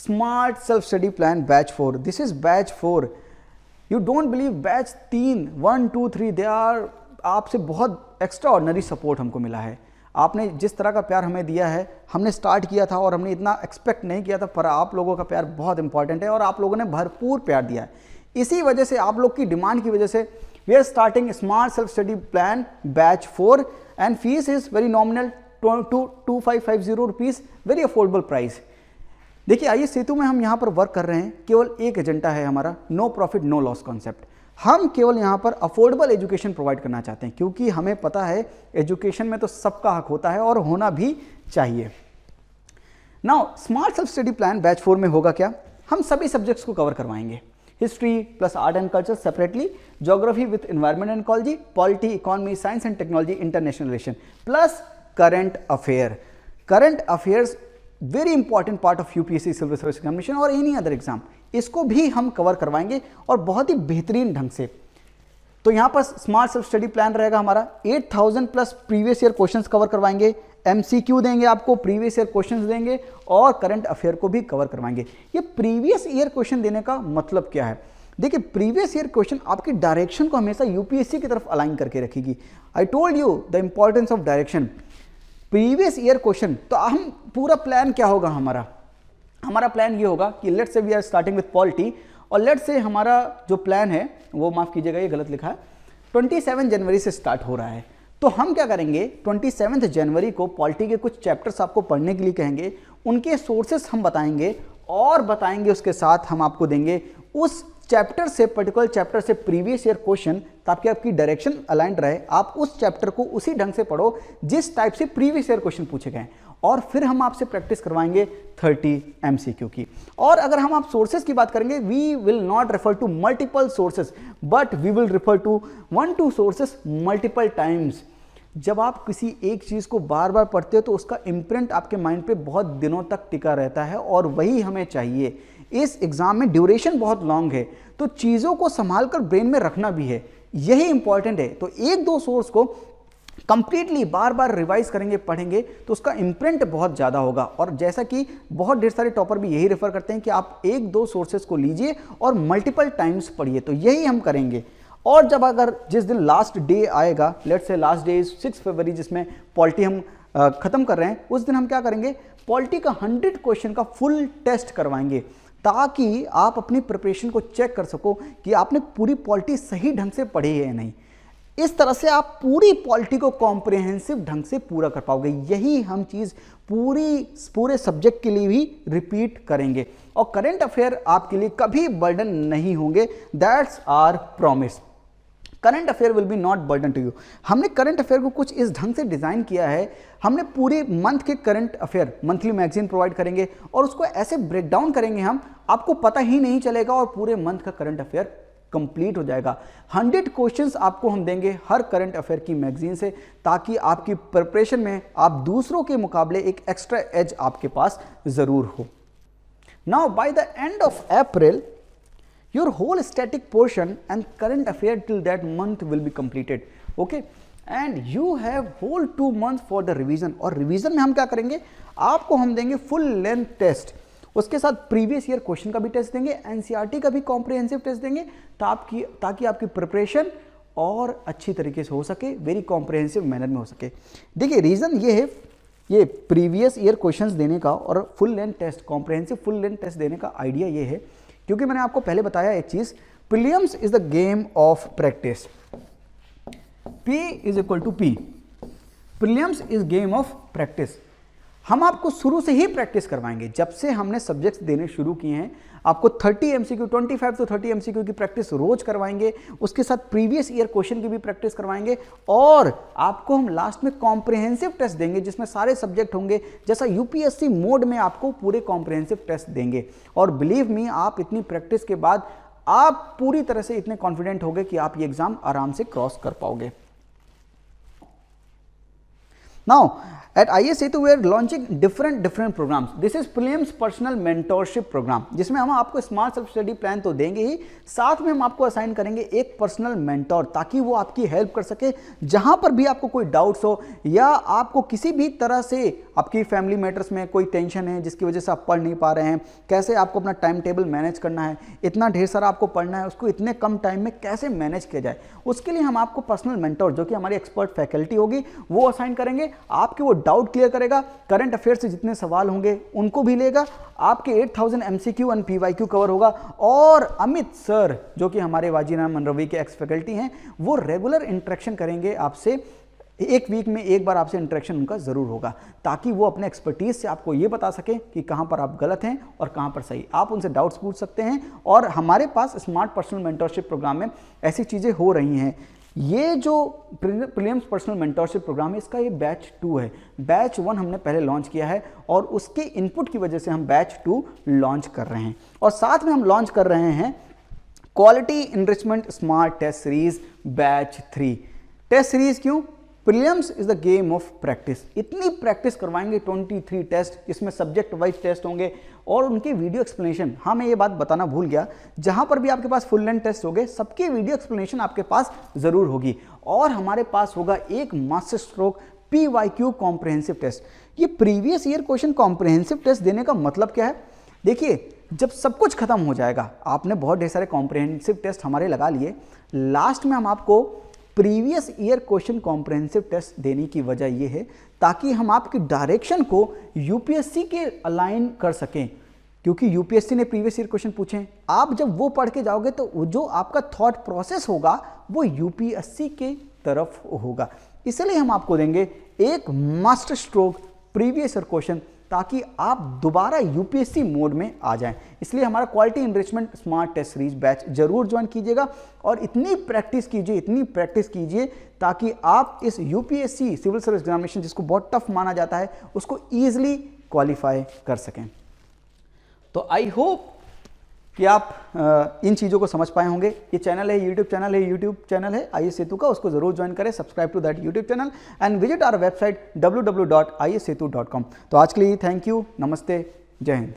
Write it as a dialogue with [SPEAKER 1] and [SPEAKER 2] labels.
[SPEAKER 1] Smart self study plan batch 4, this is batch 4। You don't believe, batch 3, 1, 2, 3 they are, आपसे बहुत extra ordinary support हमको मिला है। आपने जिस तरह का प्यार हमें दिया है, हमने स्टार्ट किया था और हमने इतना एक्सपेक्ट नहीं किया था, पर आप लोगों का प्यार बहुत इंपॉर्टेंट है और आप लोगों ने भरपूर प्यार दिया है। इसी वजह से, आप लोग की डिमांड की वजह से, we are starting smart self study plan batch 4 and fees is very nominal 2550 rupees, very affordable price. देखिए आइए सेतु में हम यहाँ पर वर्क कर रहे हैं, केवल एक एजेंडा है हमारा, no profit no loss concept. हम केवल यहाँ पर अफोर्डेबल एजुकेशन प्रोवाइड करना चाहते हैं, क्योंकि हमें पता है एजुकेशन में तो सबका हक होता है और होना भी चाहिए। Now smart self study plan batch 4 में होगा क्या, हम सभी सब्जेक्ट्स को कवर करवाएंगे, history plus art and culture separately, geography with environment and ecology, polity economy science and technology international relation, plus current affair. Current affairs very important part of UPSC civil service examination और any other exam, इसको भी हम cover करवाएंगे और बहुत ही बेहतरीन ढंग से। तो यहाँ पर स्मार्ट सेल्फ स्टडी प्लान रहेगा हमारा, 8000 plus previous year questions cover करवाएंगे, एमसीक्यू देंगे आपको, प्रीवियस ईयर क्वेश्चंस देंगे और करंट अफेयर को भी कवर करवाएंगे। ये प्रीवियस ईयर क्वेश्चन देने का मतलब क्या है, देखिए प्रीवियस ईयर क्वेश्चन आपकी डायरेक्शन को हमेशा यूपीएससी की तरफ अलाइन करके रखेगी। I told you the importance of direction. Previous year question, तो हम पूरा प्लान क्या होगा हमारा प्लान ये होगा कि let's say we are starting with polity, और लेट्स से हमारा जो प्लान है वो, माफ कीजिएगा ये गलत लिखा है, 27 जनवरी से स्टार्ट हो रहा है। तो हम क्या करेंगे, 27 जनवरी को पॉलिटी के कुछ चैप्टर्स आपको पढ़ने के लिए कहेंगे, उनके सोर्सेस हम बताएंगे और बताएंगे उसके साथ हम आपको देंगे उस चैप्टर से, पर्टिकुलर चैप्टर से प्रीवियस ईयर क्वेश्चन, ताकि आपकी डायरेक्शन अलाइंड रहे, आप उस चैप्टर को उसी ढंग से पढ़ो जिस टाइप से प्रीवियस ईयर क्वेश्चन पूछे गए। और फिर हम आपसे प्रैक्टिस करवाएंगे 30 एमसीक्यू की। और अगर हम आप सोर्सेज की बात करेंगे, we will not refer to multiple sources, but we will refer to 1-2 sources multiple times. जब आप किसी एक चीज़ को बार बार पढ़ते हो तो उसका इम्प्रिंट आपके माइंड पे बहुत दिनों तक टिका रहता है और वही हमें चाहिए। इस एग्जाम में ड्यूरेशन बहुत लॉन्ग है, तो चीज़ों को संभाल कर ब्रेन में रखना भी है, यही इंपॉर्टेंट है। तो 1-2 सोर्स को कंप्लीटली बार बार रिवाइज करेंगे, पढ़ेंगे, तो उसका इम्प्रिंट बहुत ज़्यादा होगा। और जैसा कि बहुत ढेर सारे टॉपर भी यही रेफर करते हैं कि आप 1-2 सोर्सेज को लीजिए और मल्टीपल टाइम्स पढ़िए, तो यही हम करेंगे। और जब अगर जिस दिन लास्ट डे आएगा, लेट्स से लास्ट डे 6 फरवरी, जिसमें पॉलिटी हम ख़त्म कर रहे हैं, उस दिन हम क्या करेंगे, पॉलिटी का 100 क्वेश्चन का फुल टेस्ट करवाएंगे, ताकि आप अपनी प्रिपरेशन को चेक कर सको कि आपने पूरी पॉलिटी सही ढंग से पढ़ी है या नहीं। इस तरह से आप पूरी पॉलिटी को कॉम्प्रिहेंसिव ढंग से पूरा कर पाओगे। यही हम चीज़ पूरे सब्जेक्ट के लिए भी रिपीट करेंगे। और करंट अफेयर आपके लिए कभी बर्डन नहीं होंगे, that's our promise. Current affair will be not burden to you. हमने करंट अफेयर को कुछ इस ढंग से डिज़ाइन किया है, हमने पूरे मंथ के current affair, monthly magazine provide करेंगे और उसको ऐसे ब्रेक डाउन करेंगे हम, आपको पता ही नहीं चलेगा और पूरे मंथ का करंट अफेयर कंप्लीट हो जाएगा। 100 क्वेश्चंस आपको हम देंगे हर करंट अफेयर की मैगजीन से, ताकि आपकी प्रिपरेशन में आप दूसरों के मुकाबले एक एक्स्ट्रा एज आपके पास ज़रूर हो। Now by the end of April your whole static portion and current affair till that month will be completed, okay, and you have whole 2 months for the revision। और रिवीजन में हम क्या करेंगे, आपको हम देंगे फुल लेंथ टेस्ट, उसके साथ प्रीवियस ईयर क्वेश्चन का भी टेस्ट देंगे, एनसीईआरटी का भी कॉम्प्रिहेंसिव टेस्ट देंगे, ताकि आपकी प्रिपरेशन और अच्छी तरीके से हो सके, वेरी कॉम्प्रिहेंसिव मैनर में हो सके। देखिए रीज़न ये है, ये प्रीवियस ईयर क्वेश्चंस देने का और full length test, comprehensive full length test देने का आइडिया ये है, क्योंकि मैंने आपको पहले बताया एक चीज, prelims is the game of practice, P is equal to P, prelims is game of practice. हम आपको शुरू से ही प्रैक्टिस करवाएंगे, जब से हमने सब्जेक्ट्स देने शुरू किए हैं, आपको 30 एमसीक्यू, 25 to 30 एमसीक्यू की प्रैक्टिस रोज करवाएंगे, उसके साथ प्रीवियस ईयर क्वेश्चन की भी प्रैक्टिस करवाएंगे, और आपको हम लास्ट में कॉम्प्रिहेंसिव टेस्ट देंगे जिसमें सारे सब्जेक्ट होंगे, जैसा यूपीएससी मोड में आपको पूरे कॉम्प्रिहेंसिव टेस्ट देंगे। और बिलीव मी, आप इतनी प्रैक्टिस के बाद आप पूरी तरह से इतने कॉन्फिडेंट होंगे कि आप ये एग्जाम आराम से क्रॉस कर पाओगे। Now At IAS Setu we are launching different programs. This is prelims personal mentorship program, जिसमें हम आपको स्मार्ट सेल्फ स्टडी प्लान तो देंगे ही, साथ में हम आपको असाइन करेंगे एक पर्सनल मेंटोर, ताकि वो आपकी हेल्प कर सके जहां पर भी आपको कोई डाउट्स हो या आपको किसी भी तरह से आपकी फैमिली मैटर्स में कोई टेंशन है जिसकी वजह से आप पढ़ नहीं पा रहे हैं, कैसे आपको अपना टाइम टेबल मैनेज करना है, इतना ढेर सारा आपको पढ़ना है, उसको इतने कम टाइम में कैसे मैनेज किया जाए, उसके लिए हम आपको पर्सनल मेंटोर जो कि हमारी एक्सपर्ट फैकल्टी होगी वो असाइन करेंगे। आपके वो डाउट क्लियर करेगा, करंट अफेयर से जितने सवाल होंगे उनको भी लेगा, आपके 8000 MCQ और PYQ कवर होगा। और अमित सर जो कि हमारे वाजीराम मनरवी के एक्स फैकल्टी हैं, वो रेगुलर इंटरेक्शन करेंगे आपसे, एक वीक में एक बार आपसे इंटरेक्शन उनका जरूर होगा, ताकि वो अपने एक्सपर्टीज से आपको ये बता सके कि कहां पर आप गलत हैं और कहां पर सही। आप उनसे डाउट्स पूछ सकते हैं और हमारे पास स्मार्ट पर्सनल मेंटरशिप प्रोग्राम में ऐसी चीज़ें हो रही हैं। ये जो प्रीलिम्स पर्सनल मेंटरशिप प्रोग्राम है, इसका ये बैच 2 है। बैच 1 हमने पहले लॉन्च किया है और उसके इनपुट की वजह से हम बैच 2 लॉन्च कर रहे हैं। और साथ में हम लॉन्च कर रहे हैं quality enrichment smart test series batch 3। Test series क्यों? Prelims is the game of practice. इतनी प्रैक्टिस करवाएंगे, 23 टेस्ट, जिसमें सब्जेक्ट वाइज टेस्ट होंगे और उनके वीडियो एक्सप्लेनेशन। हाँ, मैं ये बात बताना भूल गया, जहां पर भी आपके पास फुल लेंथ टेस्ट होंगे, सबकी वीडियो एक्सप्लेनेशन आपके पास जरूर होगी। और हमारे पास होगा एक master stroke PYQ comprehensive test. ये previous year question comprehensive test देने का मतलब क्या है? देखिए, जब सब कुछ खत्म हो जाएगा, आपने बहुत ढेर सारे कॉम्प्रिहेंसिव टेस्ट हमारे लगा लिए, लास्ट में हम आपको previous year question comprehensive test देने की वजह यह है ताकि हम आपकी डायरेक्शन को यूपीएससी के अलाइन कर सकें, क्योंकि यूपीएससी ने प्रीवियस ईयर क्वेश्चन पूछे हैं। आप जब वो पढ़ के जाओगे तो जो आपका थॉट प्रोसेस होगा वो यूपीएससी के तरफ होगा। इसलिए हम आपको देंगे एक master stroke previous year question, ताकि आप दोबारा यूपीएससी मोड में आ जाएं। इसलिए हमारा quality enrichment smart test series batch जरूर ज्वाइन कीजिएगा और इतनी प्रैक्टिस कीजिए ताकि आप इस यूपीएससी सिविल सर्विस एग्जामिनेशन, जिसको बहुत टफ माना जाता है, उसको ईजिली क्वालिफाई कर सकें। तो आई होप कि आप इन चीज़ों को समझ पाए होंगे। ये चैनल है, यूट्यूब चैनल है IAS सेतु का, उसको जरूर ज्वाइन करें, subscribe to that YouTube channel and visit our website www.iassetu.com। तो आज के लिए थैंक यू, नमस्ते, जय हिंद।